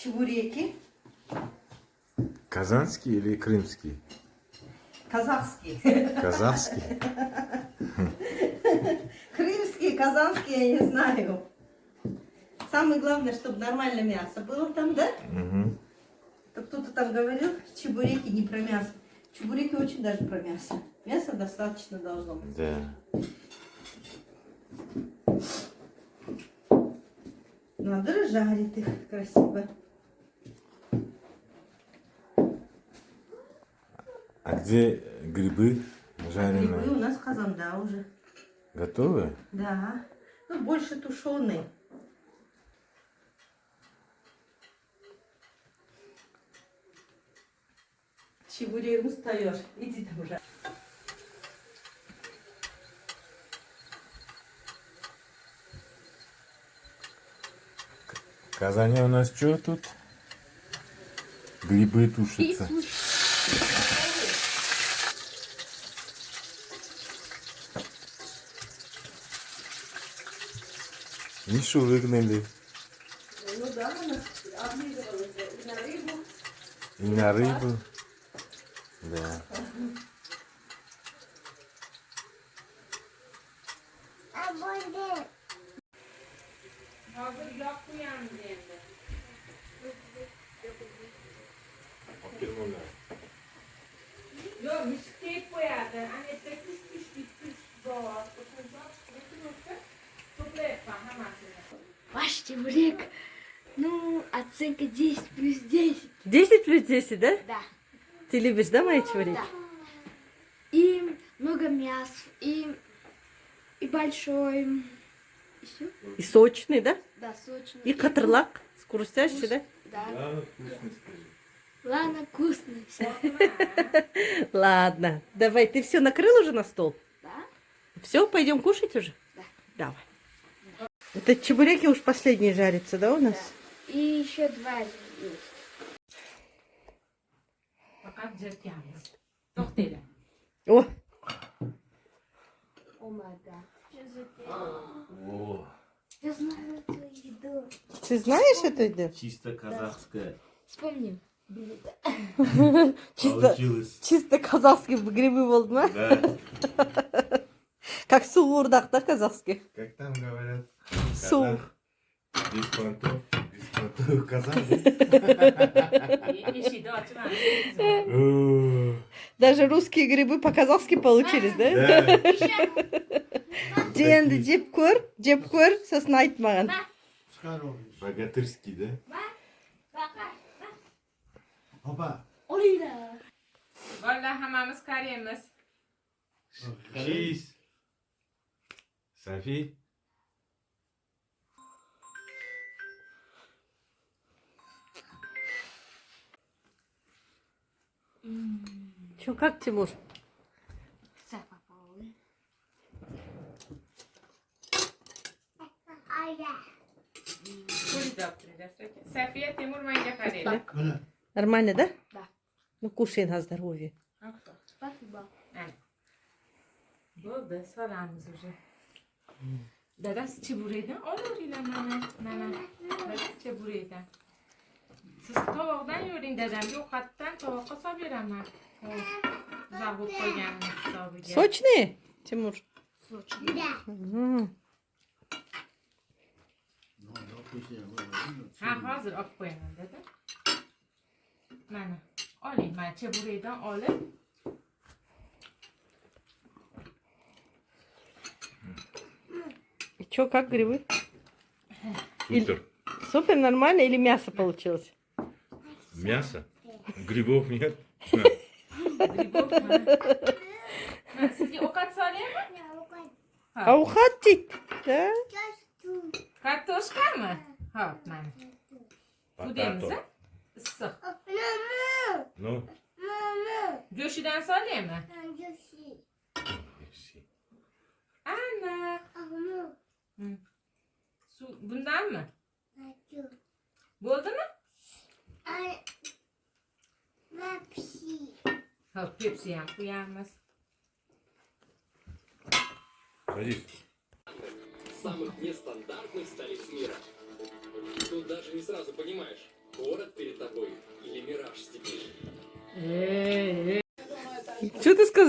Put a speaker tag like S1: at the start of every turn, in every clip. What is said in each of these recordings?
S1: чебуреки.
S2: Казанский или крымский?
S1: Казахские.
S2: Казахский.
S1: Крымские, казанские, я не знаю. Самое главное, чтобы нормальное мясо было там, да?
S2: Угу.
S1: Так кто-то там говорил, чебуреки не про мясо. Чебуреки очень даже про мясо. Мяса достаточно должно быть.
S2: Да.
S1: Надо разжарить их красиво.
S2: А где грибы жареные?
S1: Грибы у нас в Казанда уже.
S2: Готовы?
S1: Да. Ну, больше тушеные. Чебурек устаешь. Иди там уже.
S2: В Казани у нас что тут? Грибы тушатся. Мишу выгнали.
S1: Ну да, она облизывалась и на рыбу.
S2: И на рыбу. Да.
S1: Yok, miskeyip koyardı. Hani küçük doğal. Oturursa toplayıp hemen.
S3: Ваш чебурек, ну, оценка 10+10.
S1: 10+10, да?
S3: Да.
S1: Ты любишь, да, мои чебуреки?
S3: Да. И много мяс, и большой. И всё?
S1: И сочный, да?
S3: Да, сочный.
S1: И катрлак, хрустящий, да?
S3: Да.
S2: Ладно, вкусно скажи.
S3: Ладно, вкусно все.
S1: Ладно, давай, ты все накрыл уже на стол?
S3: Да?
S1: Все, пойдем кушать уже?
S3: Да.
S1: Давай. Это чебуреки уж последние жарятся, да, у нас?
S3: И еще 2 есть.
S4: Fakat cep yalnız. Çok değil.
S1: О,
S3: О май гад.
S2: О,
S3: Я знаю эту еду.
S1: ты знаешь эту еду?
S2: чисто казахская.
S3: Вспомни. Блюдо.
S1: Чисто,
S2: Получилось.
S1: чисто казахские грибы болды ма?
S2: Да.
S1: Как сулурдак, да, казахских?
S2: Как там говорят?
S1: Су.
S2: Казах. Без понтов казах. да?
S4: Yeşil de açma.
S2: О,
S1: Даже русские грибы по-казахски получились, да?
S2: Да.
S1: Енді жеп көр, сосын айт маған.
S2: Богатырский, да?
S5: Опа.
S3: Олида.
S4: Vallahi hamamız kariyemiz.
S2: Cheese. Софи.
S1: Че, как, Тимур?
S3: Все попробуй.
S4: Kuli de yaptıracağız. Safiye Timur menge kariyeli.
S5: Böyle.
S1: Нормально, да?
S3: Да.
S1: Ну, кушай на здоровье.
S3: Спасибо.
S4: Bo'ldi, solamiz уже. Dadasi cheburekdan olaveringlar mana. Dada cheburekdan. Siz tovoqdan yo'ring dadam, yo'qotdan tovoqqa solib beraman. Uzoq bo'lib qo'yganini hisobiga.
S1: Сочные, Тимур?
S3: Сочный.
S1: Мгм.
S4: Ha, hozir olib qo'yaman dada. Mana, oling, mana cheburekdan olib.
S1: И че, как грибы?
S2: Супер.
S1: Супер, нормально или мясо получилось?
S2: Мясо? Грибов нет?
S4: Gribov mana. Mana sizga ovqat solaymi?
S1: А ухатить, да?
S4: Kartoshkami? Hop, mana. Budemiz,
S2: Patato.
S4: issiq.
S2: Ну,
S4: Go'shidan solaymi? Ana. Bundanmi? Bo'ldimi? Hop, Pepsi ham qo'yamiz.
S2: садись.
S6: Самых нестандартных столиц мира. Тут даже не сразу понимаешь, город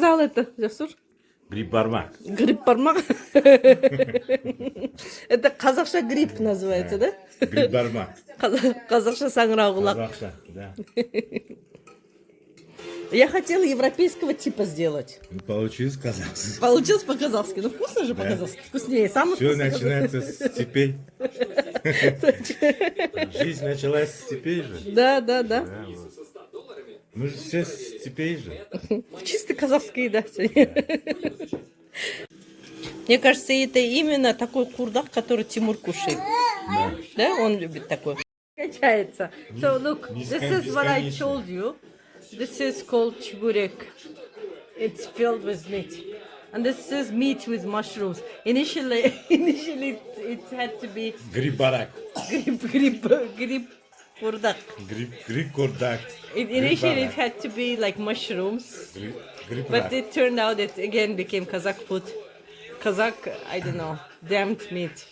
S5: сказал это, Жасур?
S2: Гриб-бармак.
S5: Гриб-бармак? Это казахша гриб называется, да?
S2: Гриб-бармак.
S5: Казахша саңырауқұлақ.
S2: Казахстан, да.
S5: Я хотела европейского типа сделать.
S2: Получилось казахский.
S5: Получилось по-казахски. Ну вкусно же по-казахски. Вкуснее. Самый
S2: Все
S5: вкусный
S2: начинается с степей. Жизнь началась с степей же.
S5: Да, да.
S2: Да, вот. Мы же все с степей же.
S5: Чисто казахские, да, сегодня. Мне кажется, это именно такой курдак, который Тимур кушает. Да, он любит такой. Качается. So look, this is what I told you. This is called чебурек. It's filled with meat. And this is meat with mushrooms. Initially it had to be
S2: Гриб-барак.
S5: grip kurdak.
S2: Гриб-курдак.
S5: Initially it had to be like mushrooms. But
S2: Гриб-барак.
S5: it turned out it again became Kazakh food. Kazakh, I don't know, damned meat.